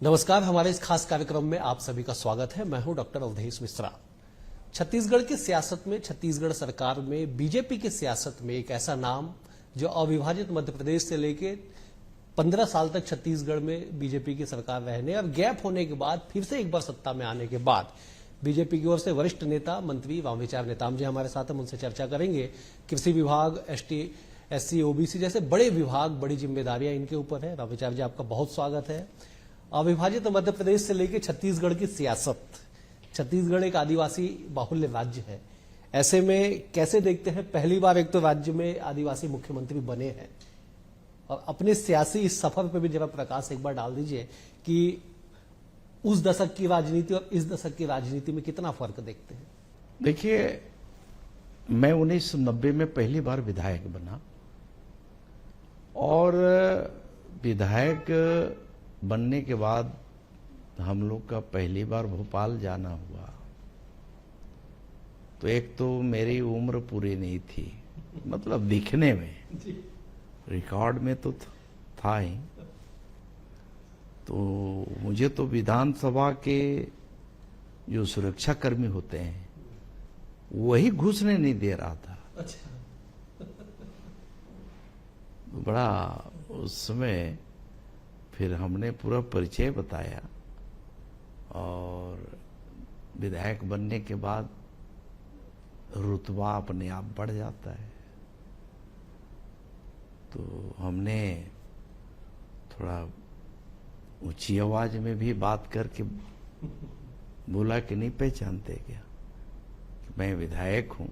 नमस्कार, हमारे इस खास कार्यक्रम में आप सभी का स्वागत है। मैं हूं डॉक्टर अवधेश मिश्रा। छत्तीसगढ़ की सियासत में, छत्तीसगढ़ सरकार में, बीजेपी की सियासत में एक ऐसा नाम जो अविभाजित मध्य प्रदेश से लेके 15 साल तक छत्तीसगढ़ में बीजेपी की सरकार रहने और गैप होने के बाद फिर से एक बार सत्ता में आने के बाद बीजेपी की ओर से वरिष्ठ नेता मंत्री वामविचार नेताम जी हमारे साथ हम उनसे चर्चा करेंगे। कृषि विभाग, एसटी, एससी, ओबीसी जैसे बड़े विभाग, बड़ी जिम्मेदारियां इनके ऊपर है। वामविचार जी, आपका बहुत स्वागत है। अविभाजित मध्य प्रदेश से लेकर छत्तीसगढ़ की सियासत, छत्तीसगढ़ एक आदिवासी बाहुल्य राज्य है, ऐसे में कैसे देखते हैं? पहली बार एक तो राज्य में आदिवासी मुख्यमंत्री बने हैं और अपने सियासी इस सफर पे भी जरा प्रकाश एक बार डाल दीजिए कि उस दशक की राजनीति और इस दशक की राजनीति में कितना फर्क देखते हैं? देखिए, मैं 1990 में पहली बार विधायक बना और विधायक बनने के बाद हम लोग का पहली बार भोपाल जाना हुआ। तो एक तो मेरी उम्र पूरी नहीं थी, मतलब दिखने में, रिकॉर्ड में तो था ही। तो मुझे तो विधानसभा के जो सुरक्षा कर्मी होते हैं वही घुसने नहीं दे रहा था। अच्छा। बड़ा उस समय फिर हमने पूरा परिचय बताया और विधायक बनने के बाद रुतबा अपने आप बढ़ जाता है। तो हमने थोड़ा ऊंची आवाज में भी बात करके बोला कि नहीं पहचानते क्या कि मैं विधायक हूं,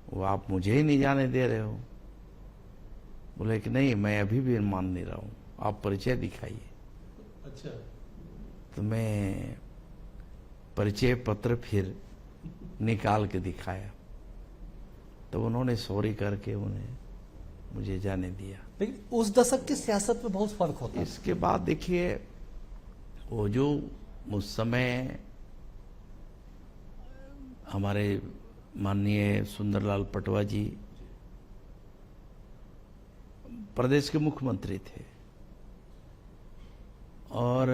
वो आप मुझे ही नहीं जाने दे रहे हो। बोले कि नहीं, मैं अभी भी मान नहीं रहा हूं, आप परिचय दिखाइए। अच्छा। तो मैं परिचय पत्र फिर निकाल के दिखाया, तो उन्होंने सॉरी करके उन्हें मुझे जाने दिया। लेकिन उस दशक की सियासत में बहुत फर्क होता है। इसके बाद देखिए, वो जो उस समय हमारे माननीय सुंदरलाल पटवा जी प्रदेश के मुख्यमंत्री थे और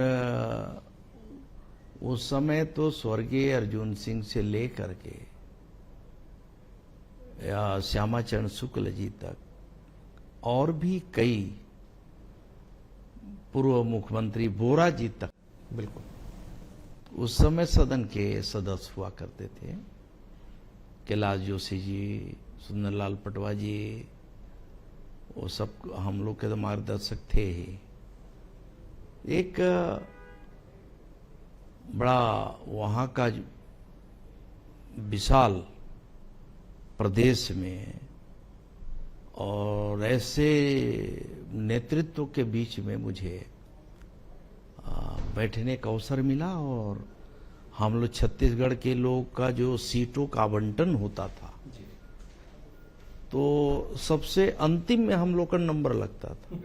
उस समय तो स्वर्गीय अर्जुन सिंह से लेकर के या श्यामाचरण शुक्ल जी तक और भी कई पूर्व मुख्यमंत्री बोरा जी तक, बिल्कुल उस समय सदन के सदस्य हुआ करते थे। कैलाश जोशी जी, सुंदरलाल पटवा जी, वो सब हम लोग के तो मार्गदर्शक थे ही। एक बड़ा वहां का विशाल प्रदेश में और ऐसे नेतृत्व के बीच में मुझे बैठने का अवसर मिला और हम लोग छत्तीसगढ़ के लोग का जो सीटों का आवंटन होता था तो सबसे अंतिम में हम लोग का नंबर लगता था।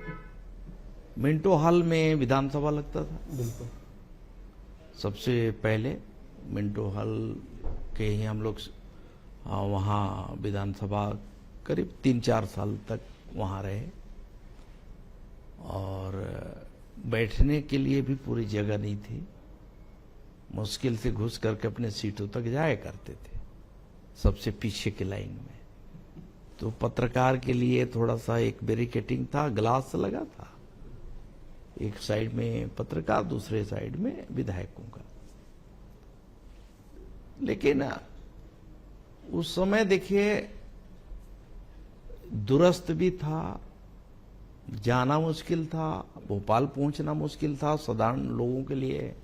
मिंटो हॉल में विधानसभा लगता था, बिल्कुल सबसे पहले मिंटो हॉल के ही हम लोग वहाँ विधानसभा करीब 3-4 साल तक वहाँ रहे और बैठने के लिए भी पूरी जगह नहीं थी। मुश्किल से घुस करके अपने सीटों तक जाया करते थे, सबसे पीछे की लाइन में। तो पत्रकार के लिए थोड़ा सा एक बैरिकेटिंग था, ग्लास लगा था, एक साइड में पत्रकार, दूसरे साइड में विधायकों का। लेकिन उस समय देखिए दूरस्थ भी था, जाना मुश्किल था, भोपाल पहुंचना मुश्किल था साधारण लोगों के लिए।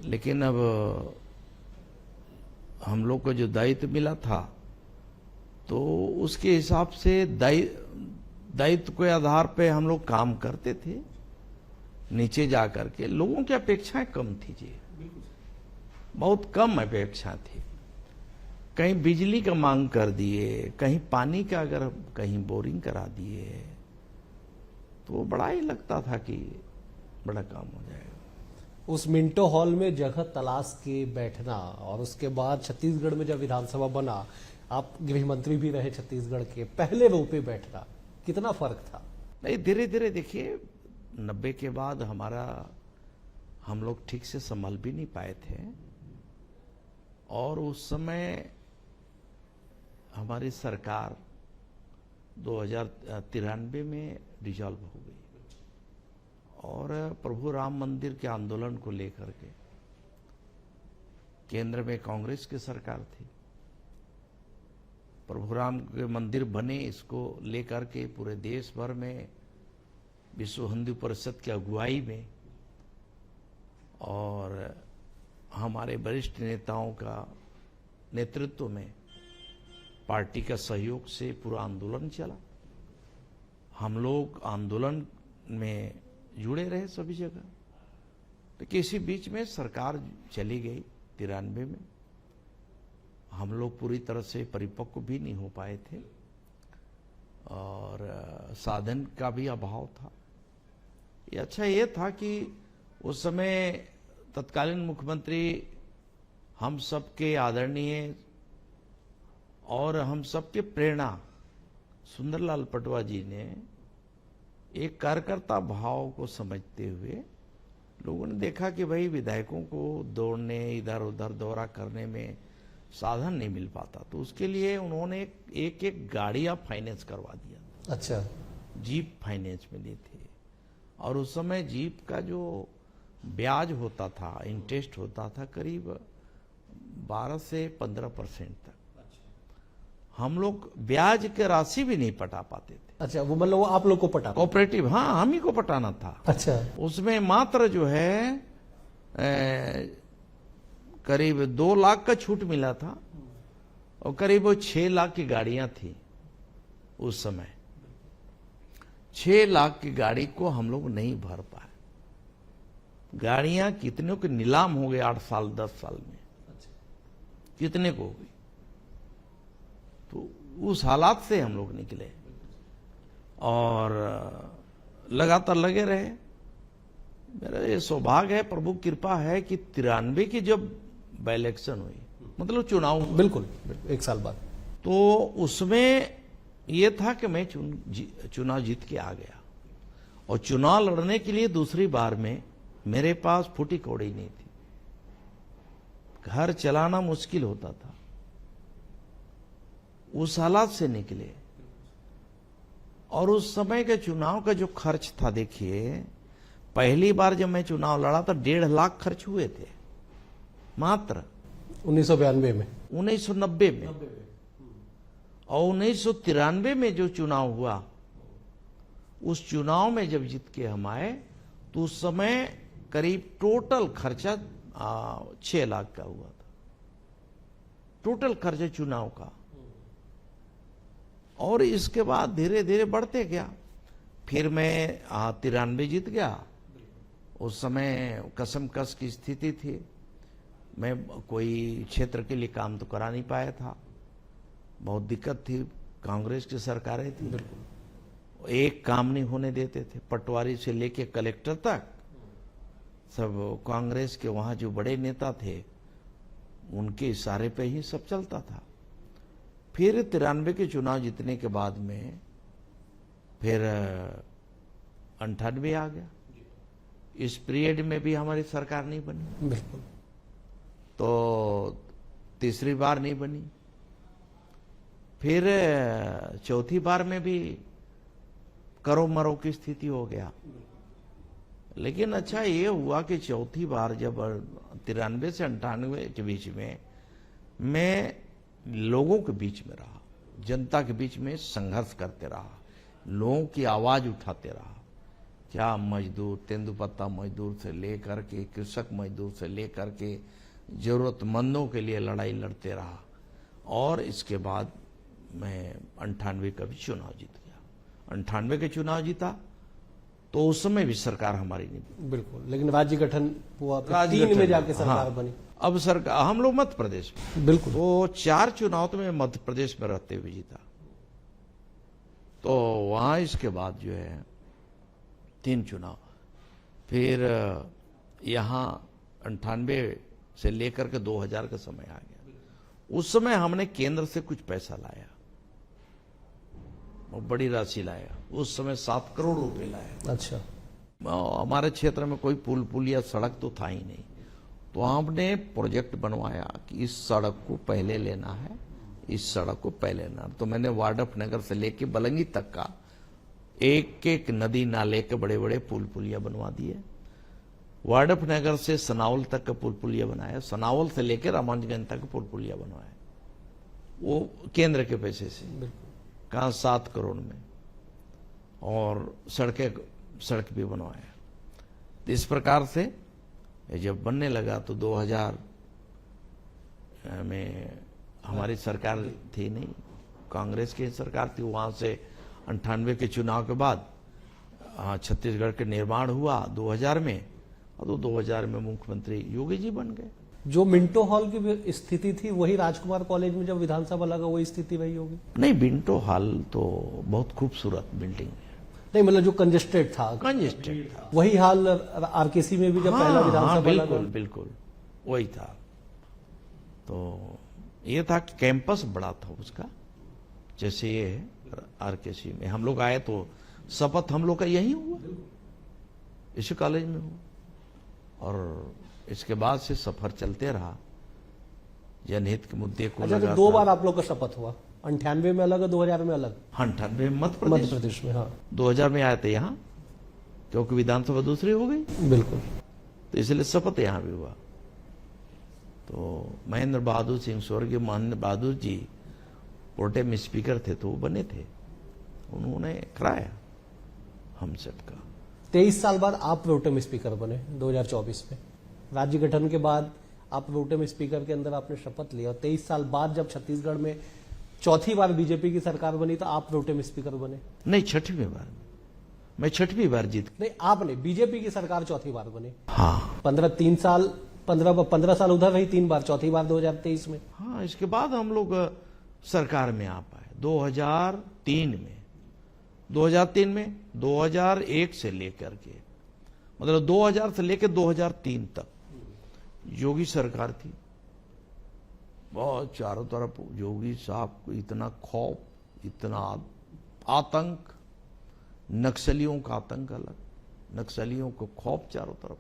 लेकिन अब हम लोग को जो दायित्व मिला था तो उसके हिसाब से दायित्व के आधार पे हम लोग काम करते थे। नीचे जाकर के लोगों की अपेक्षाएं कम थी जी, बहुत कम अपेक्षा थी। कहीं बिजली का मांग कर दिए, कहीं पानी का अगर कहीं बोरिंग करा दिए तो बड़ा ही लगता था कि बड़ा काम हो जाएगा। उस मिंटो हॉल में जगह तलाश के बैठना और उसके बाद छत्तीसगढ़ में जब विधानसभा बना, आप गृह मंत्री भी रहे छत्तीसगढ़ के, पहले रो पे बैठना, कितना फर्क था? नहीं, धीरे धीरे देखिए 90 के बाद हम लोग ठीक से संभल भी नहीं पाए थे, और उस समय हमारी सरकार 2093 में डिसॉल्व हो गई, और प्रभु राम मंदिर के आंदोलन को लेकर के केंद्र में कांग्रेस की सरकार थी। प्रभु राम के मंदिर बने, इसको लेकर के पूरे देश भर में विश्व हिंदू परिषद की अगुवाई में और हमारे वरिष्ठ नेताओं का नेतृत्व में पार्टी का सहयोग से पूरा आंदोलन चला। हम लोग आंदोलन में जुड़े रहे सभी जगह। तो किसी बीच में सरकार चली गई 93 में, हम लोग पूरी तरह से परिपक्व भी नहीं हो पाए थे, और साधन का भी अभाव था। ये अच्छा ये था कि उस समय तत्कालीन मुख्यमंत्री हम सबके आदरणीय और हम सबके प्रेरणा सुंदरलाल पटवा जी ने एक कार्यकर्ता भाव को समझते हुए लोगों ने देखा कि भाई विधायकों को दौड़ने इधर उधर दौरा करने में साधन नहीं मिल पाता, तो उसके लिए उन्होंने एक गाड़ियां फाइनेंस करवा दिया। अच्छा, जीप फाइनेंस में ली थी, और उस समय जीप का जो ब्याज होता था, इंटरेस्ट होता था करीब 12 से 15% तक। हम लोग ब्याज के राशि भी नहीं पटा पाते थे। अच्छा, वो मतलब वो आप लोग को पटा? कोऑपरेटिव, हाँ, हम ही को पटाना था। अच्छा, उसमें मात्र जो है करीब 2 लाख का छूट मिला था, और करीब 6 लाख की गाड़ियां थी उस समय। 6 लाख की गाड़ी को हम लोग नहीं भर पाए। गाड़ियां कितने को नीलाम हो गए 8 साल 10 साल में, कितने को हो गई। तो उस हालात से हम लोग निकले और लगातार लगे रहे। मेरा ये सौभाग्य है, प्रभु कृपा है कि 93 की जब बाई इलेक्शन हुई, मतलब चुनाव, बिल्कुल 1 साल बाद, तो उसमें ये था कि मैं चुनाव जीत के आ गया, और चुनाव लड़ने के लिए दूसरी बार में मेरे पास फूटी कौड़ी नहीं थी, घर चलाना मुश्किल होता था। उस हालात से निकले, और उस समय के चुनाव का जो खर्च था, देखिए पहली बार जब मैं चुनाव लड़ा तो 1.5 लाख खर्च हुए थे मात्र 1992 में, 1990 में। और 1993 में जो चुनाव हुआ, उस चुनाव में जब जीत के हम आए तो उस समय करीब टोटल खर्चा 6 लाख का हुआ था, टोटल खर्चा चुनाव का। और इसके बाद धीरे धीरे बढ़ते गया। फिर मैं 93 जीत गया। उस समय कसमकस की स्थिति थी, मैं कोई क्षेत्र के लिए काम तो करा नहीं पाया था, बहुत दिक्कत थी, कांग्रेस की सरकारें थी, एक काम नहीं होने देते थे। पटवारी से लेके कलेक्टर तक सब कांग्रेस के वहां जो बड़े नेता थे उनके इशारे पे ही सब चलता था। फिर 93 के चुनाव जीतने के बाद में फिर 98 आ गया। इस पीरियड में भी हमारी सरकार नहीं बनी, बिल्कुल, तो तीसरी बार नहीं बनी। फिर चौथी बार में भी करो मरो की स्थिति हो गया। लेकिन अच्छा ये हुआ कि चौथी बार जब 93 से 98 के बीच में मैं लोगों के बीच में रहा, जनता के बीच में संघर्ष करते रहा, लोगों की आवाज उठाते रहा। क्या मजदूर, तेंदुपत्ता मजदूर से लेकर के कृषक मजदूर से लेकर के जरूरतमंदों के लिए लड़ाई लड़ते रहा। और इसके बाद मैं 98 का भी चुनाव जीत गया। 98 के चुनाव जीता तो उस समय भी सरकार हमारी नहीं बनी। बिल्कुल, लेकिन राज्य गठन हुआ, राज्य 3 में गठन, जाके सरकार हाँ, बनी। अब सरकार, हम लोग मध्य प्रदेश में, बिल्कुल, तो 4 चुनाव तो मैं मध्य प्रदेश में रहते हुए जीता। तो वहां इसके बाद जो है 3 चुनाव, फिर यहां 98 से लेकर के 2000 का समय आ गया। उस समय हमने केंद्र से कुछ पैसा लाया, और बड़ी राशि लाया। उस समय 7 करोड़ रुपए लाया। अच्छा, हमारे क्षेत्र में कोई पुल या सड़क तो था ही नहीं, तो हमने प्रोजेक्ट बनवाया कि इस सड़क को पहले लेना है, इस सड़क को पहले लेना। तो मैंने वार्डफ नगर से लेके बलंगी तक का एक एक नदी नाले के बड़े बड़े पुलिया बनवा दिए। वार्डफ नगर से सनावल तक का पुलिया बनाया, सनावल से लेकर रामानुजगंज तक पुलिया बनवाया, वो केंद्र के पैसे से, कहाँ 7 करोड़ में, और सड़क भी बनवाया। तो इस प्रकार से जब बनने लगा तो 2000 में हमारी सरकार थी नहीं, कांग्रेस की सरकार थी। वहां से 98 के चुनाव के बाद छत्तीसगढ़ के निर्माण हुआ 2000 में, और तो 2000 में मुख्यमंत्री योगी जी बन गए। जो मिंटो हॉल की स्थिति थी वही राजकुमार कॉलेज में जब विधानसभा लगा वही स्थिति वही होगी? नहीं, मिंटो हॉल तो बहुत खूबसूरत बिल्डिंग है। नहीं, मतलब जो कंजेस्टेड था वही हाल आरकेसी में भी जब पहला विधानसभा लगा? बिल्कुल बिल्कुल वही था। तो ये था कि कैंपस बड़ा था उसका, जैसे ये है आरकेसी में। हम लोग आए तो शपथ हम लोग का यही हुआ, इसी कॉलेज में हुआ, और इसके बाद से सफर चलते रहा जनहित के मुद्दे को। अच्छा, तो 2 बार आप लोग का शपथ हुआ, 98 में अलग, 2000 में अलग? 98 में मध्य प्रदेश में, हाँ। 2000 में आए थे यहाँ, क्योंकि विधानसभा दूसरी हो गई। बिल्कुल। तो इसलिए शपथ यहाँ भी हुआ। तो महेंद्र बहादुर सिंह, स्वर्गीय महेंद्र बहादुर जी प्रोटेम स्पीकर थे, तो वो बने थे, उन्होंने कराया हम सबका। 23 साल बाद आप प्रोटेम स्पीकर बने 2024 में, राज्य गठन के बाद आप प्रोटेम स्पीकर के अंदर आपने शपथ लिया, और 23 साल बाद जब छत्तीसगढ़ में चौथी बार बीजेपी की सरकार बनी तो आप प्रोटेम स्पीकर बने? नहीं, 6वीं बार, मैं 6वीं बार जीत। नहीं, आपने, बीजेपी की सरकार चौथी बार बनी। हाँ, 15 साल उधर रही, 3 बार, चौथी बार 2023 में। हाँ, इसके बाद हम लोग सरकार में आ पाए 2003 में। 2003 में 2001 से लेकर के, मतलब 2000 से लेकर 2003 तक योगी सरकार थी। बहुत चारों तरफ योगी साहब को इतना खौफ, इतना आतंक, नक्सलियों का आतंक अलग, नक्सलियों को खौफ चारों तरफ,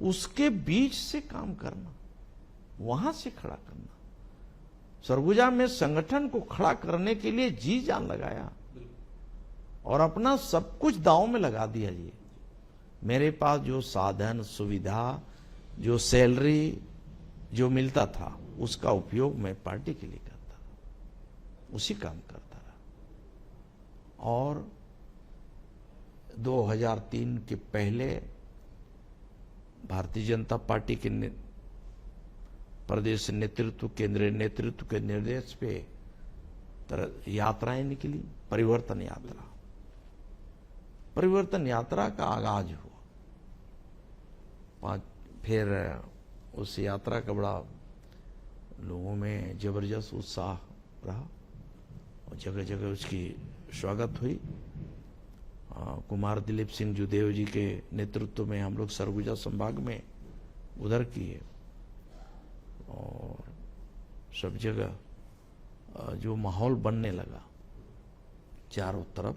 उसके बीच से काम करना, वहां से खड़ा करना, सरगुजा में संगठन को खड़ा करने के लिए जी जान लगाया और अपना सब कुछ दांव में लगा दिया। जी, मेरे पास जो साधन सुविधा, जो सैलरी जो मिलता था, उसका उपयोग मैं पार्टी के लिए करता रहा, उसी काम करता रहा। और 2003 के पहले भारतीय जनता पार्टी के प्रदेश नेतृत्व, केंद्रीय नेतृत्व के निर्देश पे यात्राएं निकली, परिवर्तन यात्रा। परिवर्तन यात्रा का आगाज हुआ, फिर उस यात्रा का बड़ा लोगों में जबरदस्त उत्साह रहा और जगह जगह उसकी स्वागत हुई। कुमार दिलीप सिंह जुदेव जी के नेतृत्व में हम लोग सरगुजा संभाग में उधर किए, और सब जगह जो माहौल बनने लगा चारों तरफ,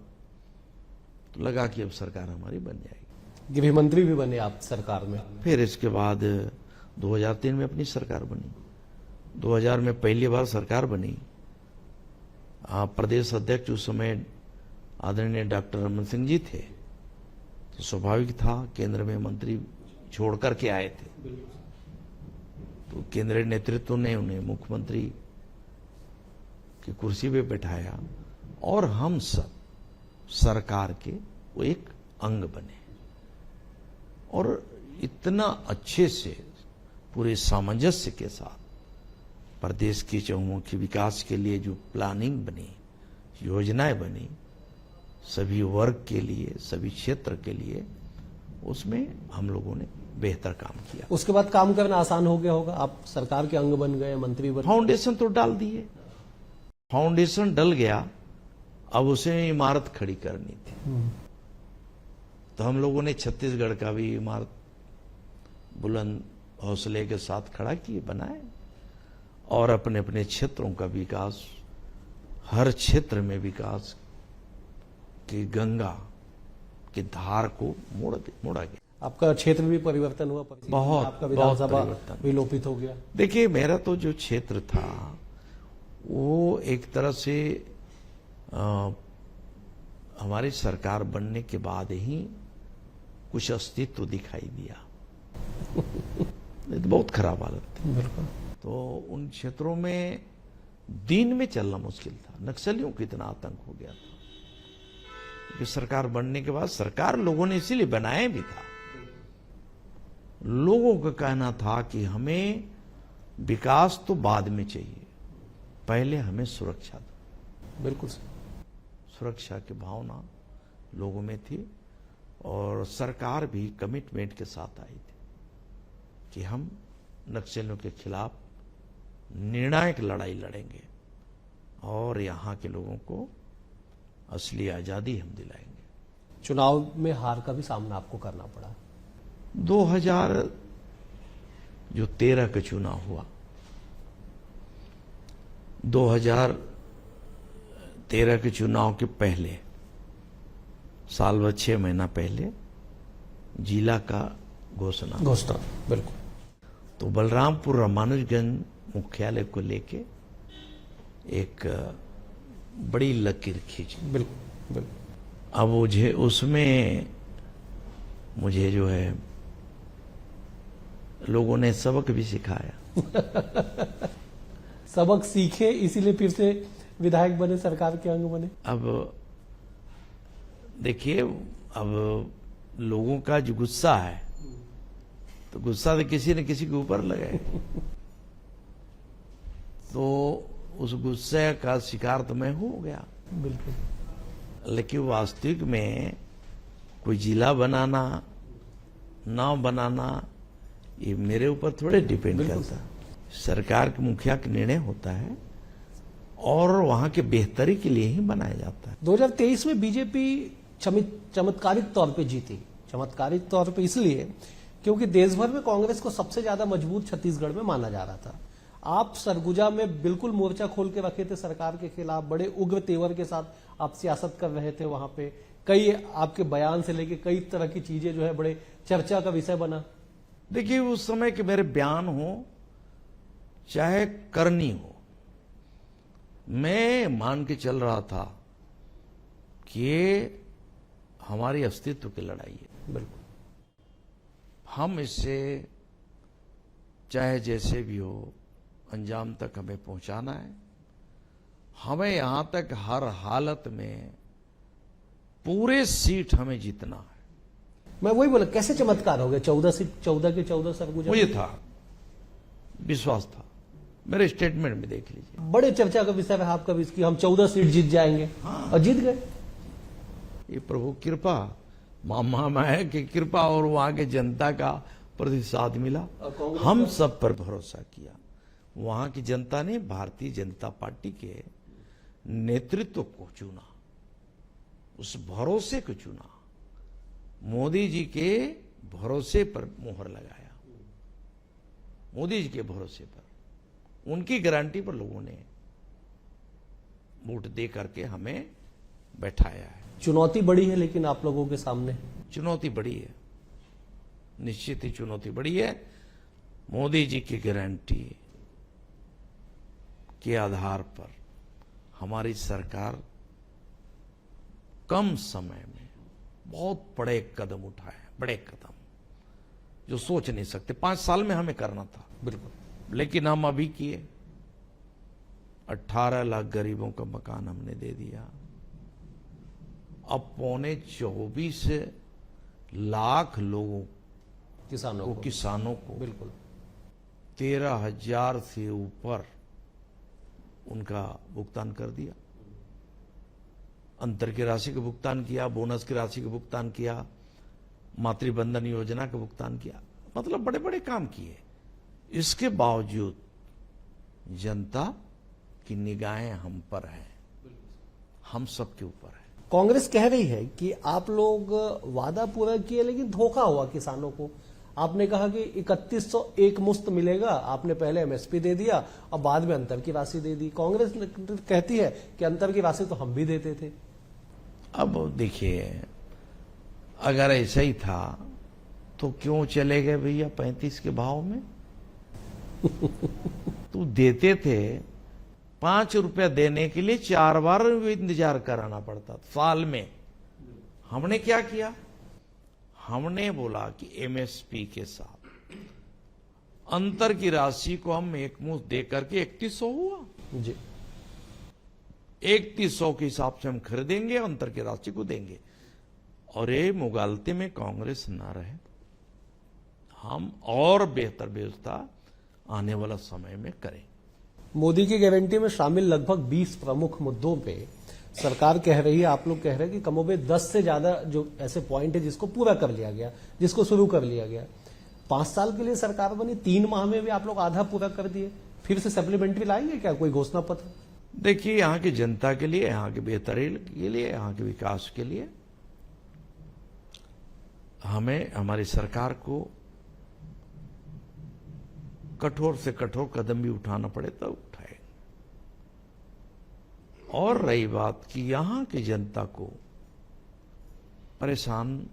तो लगा कि अब सरकार हमारी बन जाएगी। गृह मंत्री भी बने आप सरकार में? फिर इसके बाद 2003 में अपनी सरकार बनी। 2000 में पहली बार सरकार बनी। प्रदेश अध्यक्ष उस समय आदरणीय डॉक्टर रमन सिंह जी थे, तो स्वाभाविक था, केंद्र में मंत्री छोड़ करके आए थे, तो केंद्रीय नेतृत्व ने उन्हें मुख्यमंत्री की कुर्सी पे बैठाया और हम सब सरकार के वो एक अंग बने, और इतना अच्छे से पूरे सामंजस्य के साथ प्रदेश की चहुमुखी विकास के लिए जो प्लानिंग बनी, योजनाएं बनी, सभी वर्ग के लिए, सभी क्षेत्र के लिए, उसमें हम लोगों ने बेहतर काम किया। उसके बाद काम करना आसान हो गया होगा, आप सरकार के अंग बन गए, मंत्री बन। फाउंडेशन तो डाल दिए, फाउंडेशन डल गया, अब उसे इमारत खड़ी करनी थी। तो हम लोगों ने छत्तीसगढ़ का भी इमारत बुलंद हौसले के साथ खड़ा किए, बनाए, और अपने अपने क्षेत्रों का विकास, हर क्षेत्र में विकास की गंगा की धार को मोड़ा गया। आपका क्षेत्र में भी परिवर्तन हुआ, परिस्थिति में बहुत, आपका बहुत विधानसभा परिवर्तन। विलोपित हो गया। देखिए, मेरा तो जो क्षेत्र था वो एक तरह से हमारी सरकार बनने के बाद ही कुछ अस्तित्व दिखाई दिया। ये तो बहुत खराब हालत थी। बिल्कुल। तो उन क्षेत्रों में दिन में चलना मुश्किल था। नक्सलियों को इतना आतंक हो गया था कि सरकार बनने के बाद, सरकार लोगों ने इसीलिए बनाया भी था, लोगों का कहना था कि हमें विकास तो बाद में चाहिए, पहले हमें सुरक्षा दो। बिल्कुल। सुरक्षा की भावना लोगों में थी और सरकार भी कमिटमेंट के साथ आई थी कि हम नक्सलियों के खिलाफ निर्णायक लड़ाई लड़ेंगे और यहां के लोगों को असली आजादी हम दिलाएंगे। चुनाव में हार का भी सामना आपको करना पड़ा। 2013 का चुनाव हुआ, 2013 के चुनाव के पहले साल भर 6 महीना पहले जिला का घोषणा। बिल्कुल। तो बलरामपुर रामानुजगंज मुख्यालय को लेके एक बड़ी लकीर खींची। बिल्कुल। बिल्कुल। अब उसमें मुझे जो है लोगों ने सबक भी सिखाया। सबक सीखे, इसीलिए फिर से विधायक बने, सरकार के अंग बने। अब देखिए, अब लोगों का जो गुस्सा है, तो गुस्सा तो किसी न किसी के ऊपर लगे। तो उस गुस्से का शिकार तो मैं हो गया। बिल्कुल। लेकिन वास्तविक में कोई जिला बनाना ना बनाना ये मेरे ऊपर थोड़े डिपेंड करता है। सरकार के मुखिया का निर्णय होता है और वहां के बेहतरी के लिए ही बनाया जाता है। 2023 में बीजेपी चमत्कारिक तौर पे जीती। चमत्कारिक तौर पे इसलिए क्योंकि देश भर में कांग्रेस को सबसे ज्यादा मजबूत छत्तीसगढ़ में माना जा रहा था। आप सरगुजा में बिल्कुल मोर्चा खोल के रखे थे सरकार के खिलाफ, बड़े उग्र तेवर के साथ आप सियासत कर रहे थे वहां पे। कई आपके बयान से लेके कई तरह की चीजें जो है बड़े चर्चा का विषय बना। देखिए, उस समय के मेरे बयान हो चाहे करनी हो, मैं मान के चल रहा था कि ये हमारी अस्तित्व की लड़ाई है। बिल्कुल। हम इससे चाहे जैसे भी हो अंजाम तक हमें पहुंचाना है। हमें यहां तक हर हालत में पूरे सीट हमें जीतना है। मैं वही बोला, कैसे चमत्कार हो गया? 14 के 14 सरगुजा। मुझे था, विश्वास था। मेरे स्टेटमेंट में देख लीजिए। बड़े चर्चा का विषय रहा आपका भी कि हम 14 सीट जीत जाएंगे। और जीत गए। ये प्रभु कृपा, महामाया की कृपा और वहां के जनता का प्रतिसाद मिला। हम सब पर भरोसा किया। वहां की जनता ने भारतीय जनता पार्टी के नेतृत्व को चुना, उस भरोसे को चुना, मोदी जी के भरोसे पर मोहर लगाया। मोदी जी के भरोसे पर, उनकी गारंटी पर लोगों ने वोट दे करके हमें बैठाया है। चुनौती बड़ी है लेकिन आप लोगों के सामने। चुनौती बड़ी है, निश्चित ही चुनौती बड़ी है। मोदी जी की गारंटी के आधार पर हमारी सरकार कम समय में बहुत बड़े कदम उठाए, बड़े कदम जो सोच नहीं सकते। 5 साल में हमें करना था। बिल्कुल। लेकिन हम अभी किए। 18 लाख गरीबों का मकान हमने दे दिया। अब 24 लाख लोगों किसानों को बिल्कुल 13,000 से ऊपर उनका भुगतान कर दिया। अंतर की राशि का भुगतान किया, बोनस की राशि का भुगतान किया, मातृबंधन योजना का भुगतान किया। मतलब बड़े बड़े काम किए। इसके बावजूद जनता की निगाहें हम पर हैं, हम सबके ऊपर है। कांग्रेस कह रही है कि आप लोग वादा पूरा किए लेकिन धोखा हुआ किसानों को। आपने कहा कि 3101 मुफ्त मिलेगा, आपने पहले एमएसपी दे दिया और बाद में अंतर की राशि दे दी। कांग्रेस कहती है कि अंतर की राशि तो हम भी देते थे। अब देखिए, अगर ऐसा ही था तो क्यों चले गए भैया 35 के भाव में? तो देते थे 5 रुपया देने के लिए 4 बार इंतजार कराना पड़ता साल में। हमने क्या किया? हमने बोला कि एमएसपी के साथ अंतर की राशि को हम एकमुश्त दे करके 3100 हुआ जी। 3100 के हिसाब से हम खरीदेंगे, अंतर की राशि को देंगे। और ये मुगालते में कांग्रेस ना रहे, हम और बेहतर व्यवस्था आने वाला समय में करें। मोदी की गारंटी में शामिल लगभग 20 प्रमुख मुद्दों पे सरकार कह रही है, आप लोग कह रहे हैं कि कमोबेश 10 से ज्यादा जो ऐसे पॉइंट है जिसको पूरा कर लिया गया, जिसको शुरू कर लिया गया। 5 साल के लिए सरकार बनी, 3 माह में भी आप लोग आधा पूरा कर दिए, फिर से सप्लीमेंट्री लाएंगे क्या, कोई घोषणा पत्र? देखिए, यहाँ की जनता के लिए, यहाँ की बेहतरी के लिए, यहाँ के विकास के लिए हमें हमारी सरकार को कठोर से कठोर कदम भी उठाना पड़े तो उठाए। और रही बात कि यहां की जनता को परेशान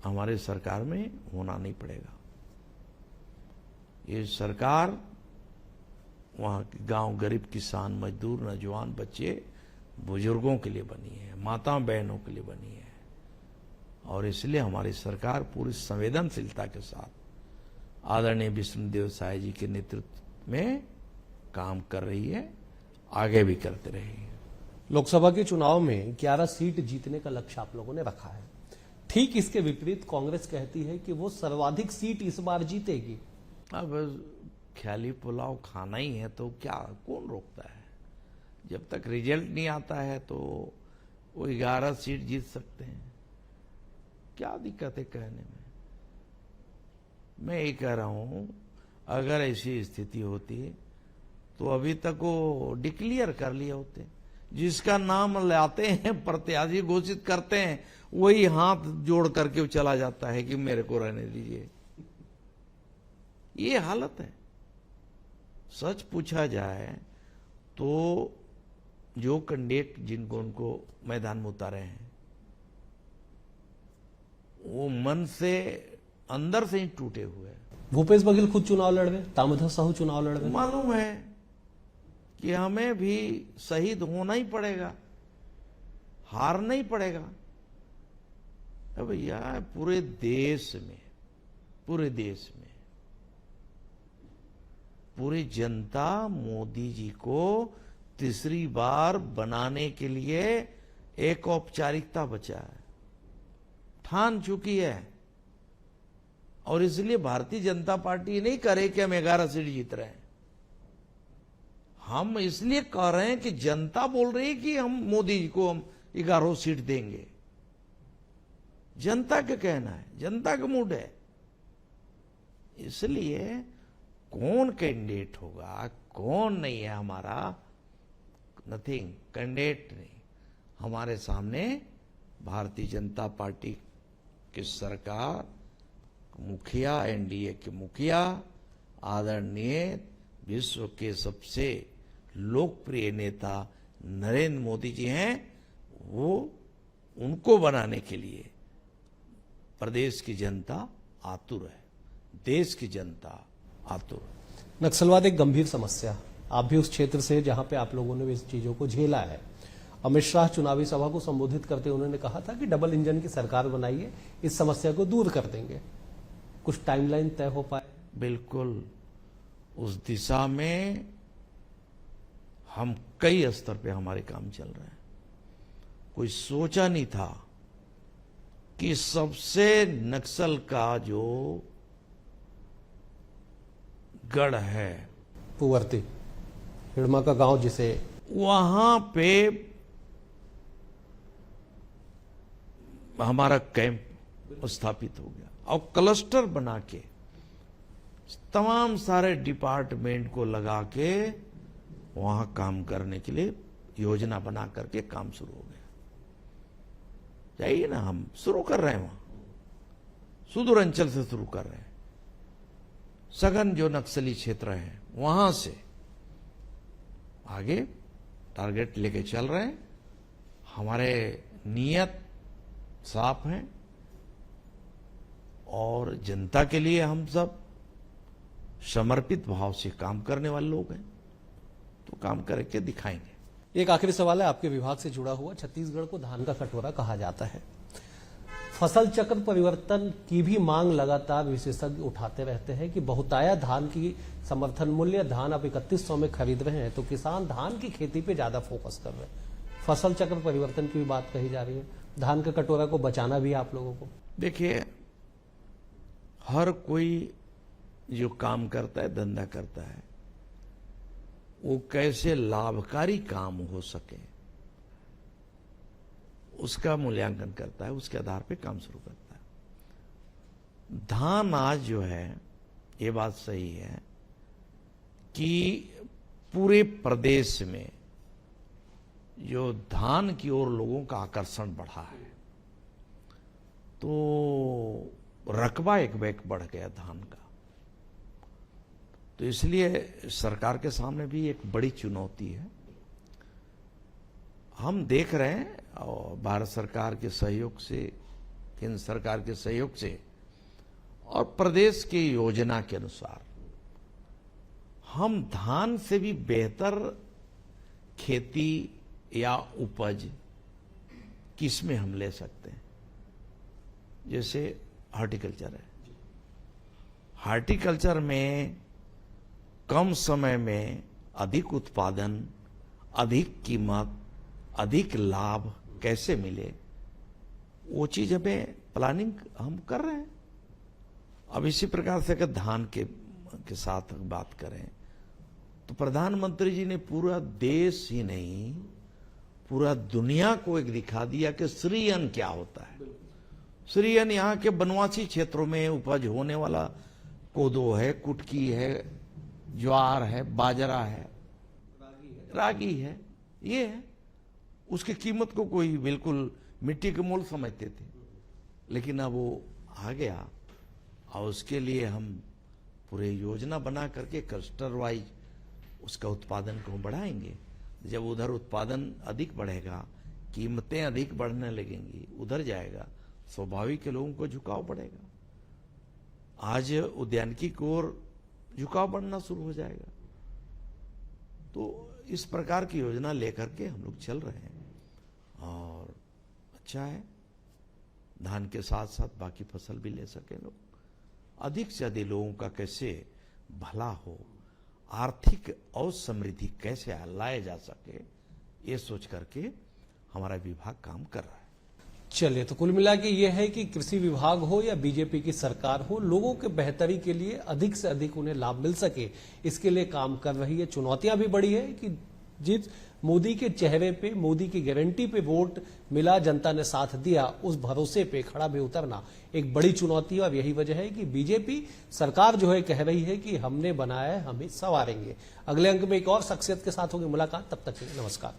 हमारे सरकार में होना नहीं पड़ेगा। ये सरकार वहां के गांव, गरीब किसान, मजदूर, नौजवान, बच्चे, बुजुर्गों के लिए बनी है, माता बहनों के लिए बनी है। और इसलिए हमारी सरकार पूरी संवेदनशीलता के साथ आदरणीय विष्णुदेव साय जी के नेतृत्व में काम कर रही है, आगे भी करते रहेगी। लोकसभा के चुनाव में 11 सीट जीतने का लक्ष्य आप लोगों ने रखा है। ठीक इसके विपरीत कांग्रेस कहती है कि वो सर्वाधिक सीट इस बार जीतेगी। अब ख्याली पुलाव खाना ही है तो क्या, कौन रोकता है? जब तक रिजल्ट नहीं आता है तो वो 11 सीट जीत सकते हैं, क्या दिक्कत है कहने में? मैं ये कह रहा हूं, अगर ऐसी स्थिति होती तो अभी तक वो डिक्लेयर कर लिए होते। जिसका नाम लाते हैं, प्रत्याशी घोषित करते हैं, वही हाथ जोड़ करके चला जाता है कि मेरे को रहने दीजिए। ये हालत है। सच पूछा जाए तो जो कैंडिडेट जिनको उनको मैदान में उतारे हैं वो मन से, अंदर से ही टूटे हुए हैं। भूपेश बघेल खुद चुनाव लड़ रहे, तामध्वज साहू चुनाव लड़ रहे। मालूम है कि हमें भी शहीद होना ही पड़ेगा, हारना ही पड़ेगा। अब भैया पूरे देश में पूरी जनता मोदी जी को तीसरी बार बनाने के लिए एक औपचारिकता बचा है, ठान चुकी है। और इसलिए भारतीय जनता पार्टी नहीं करे कि हम 11 सीट जीत रहे हैं। हम इसलिए कह रहे हैं कि जनता बोल रही है कि हम मोदी जी को हम 11 सीट देंगे। जनता का कहना है, जनता का मूड है। इसलिए कौन कैंडिडेट होगा, कौन नहीं है हमारा, नथिंग, कैंडिडेट नहीं। हमारे सामने भारतीय जनता पार्टी की सरकार, मुखिया, एनडीए के मुखिया, आदरणीय विश्व के सबसे लोकप्रिय नेता नरेंद्र मोदी जी हैं। वो उनको बनाने के लिए प्रदेश की जनता आतुर है, देश की जनता आतुर। नक्सलवाद एक गंभीर समस्या, आप भी उस क्षेत्र से जहां पे आप लोगों ने भी इस चीजों को झेला है। अमित शाह चुनावी सभा को संबोधित करते उन्होंने कहा था कि डबल इंजन की सरकार बनाइए, इस समस्या को दूर कर देंगे। कुछ टाइमलाइन तय हो पाए? बिल्कुल, उस दिशा में हम कई स्तर पे हमारे काम चल रहे हैं। कोई सोचा नहीं था कि सबसे नक्सल का जो गढ़ है, पुवर्ती हिड़मा का गांव, जिसे वहां पे हमारा कैंप स्थापित हो गया और क्लस्टर बना के तमाम सारे डिपार्टमेंट को लगा के वहां काम करने के लिए योजना बना करके काम शुरू हो गया। चाहिए ना, हम शुरू कर रहे हैं वहां, सुदूर अंचल से शुरू कर रहे हैं। सघन जो नक्सली क्षेत्र है वहां से आगे टारगेट लेके चल रहे हैं। हमारे नियत साफ है, और जनता के लिए हम सब समर्पित भाव से काम करने वाले लोग हैं, तो काम करके दिखाएंगे। एक आखिरी सवाल है आपके विभाग से जुड़ा हुआ। छत्तीसगढ़ को धान का कटोरा कहा जाता है। फसल चक्र परिवर्तन की भी मांग लगातार विशेषज्ञ उठाते रहते हैं कि बहुताया धान की समर्थन मूल्य, धान आप 3100 में खरीद रहे हैं तो किसान धान की खेती पे ज्यादा फोकस कर रहे हैं। फसल चक्र परिवर्तन की भी बात कही जा रही है, धान का कटोरा को बचाना भी आप लोगों को। देखिए, हर कोई जो काम करता है, धंधा करता है, वो कैसे लाभकारी काम हो सके उसका मूल्यांकन करता है, उसके आधार पे काम शुरू करता है। धान आज जो है, ये बात सही है कि पूरे प्रदेश में जो धान की ओर लोगों का आकर्षण बढ़ा है, तो रकबा एक बैक बढ़ गया धान का। तो इसलिए सरकार के सामने भी एक बड़ी चुनौती है। हम देख रहे हैं, और भारत सरकार के सहयोग से, केंद्र सरकार के सहयोग से और प्रदेश की योजना के अनुसार हम धान से भी बेहतर खेती या उपज किसमें हम ले सकते हैं। जैसे हॉर्टिकल्चर है, हॉर्टिकल्चर में कम समय में अधिक उत्पादन, अधिक कीमत, अधिक लाभ कैसे मिले, वो चीज हमें प्लानिंग हम कर रहे हैं। अब इसी प्रकार से अगर धान के साथ बात करें तो प्रधानमंत्री जी ने पूरा देश ही नहीं, पूरा दुनिया को एक दिखा दिया कि श्री अन्न क्या होता है। श्री अन्न यहाँ के बनवासी क्षेत्रों में उपज होने वाला कोदो है, कुटकी है, ज्वार है, बाजरा है, रागी है, ये है। उसकी कीमत को कोई बिल्कुल मिट्टी के मोल समझते थे, लेकिन अब वो आ गया और उसके लिए हम पूरे योजना बना करके क्लस्टर वाइज उसका उत्पादन को बढ़ाएंगे। जब उधर उत्पादन अधिक बढ़ेगा, कीमतें अधिक बढ़ने लगेंगी, उधर जाएगा, स्वाभाविक के लोगों को झुकाव बढ़ेगा। आज उद्यानिकी की ओर झुकाव बढ़ना शुरू हो जाएगा। तो इस प्रकार की योजना लेकर के हम लोग चल रहे हैं और अच्छा है, धान के साथ साथ बाकी फसल भी ले सके लोग। अधिक से अधिक लोगों का कैसे भला हो, आर्थिक और समृद्धि कैसे लाया जा सके, ये सोच करके हमारा विभाग काम कर रहा है। चलिए, तो कुल मिला के ये है कि कृषि विभाग हो या बीजेपी की सरकार हो, लोगों के बेहतरी के लिए अधिक से अधिक उन्हें लाभ मिल सके, इसके लिए काम कर रही है। चुनौतियां भी बड़ी है कि जिस मोदी के चेहरे पे, मोदी की गारंटी पे वोट मिला, जनता ने साथ दिया, उस भरोसे पे खड़ा भी उतरना एक बड़ी चुनौती है। और यही वजह है कि बीजेपी सरकार जो है कह रही है कि हमने बनाया है, हम ही संवारेंगे। अगले अंक में एक और शख्सियत के साथ होगी मुलाकात, तब तक के लिए नमस्कार।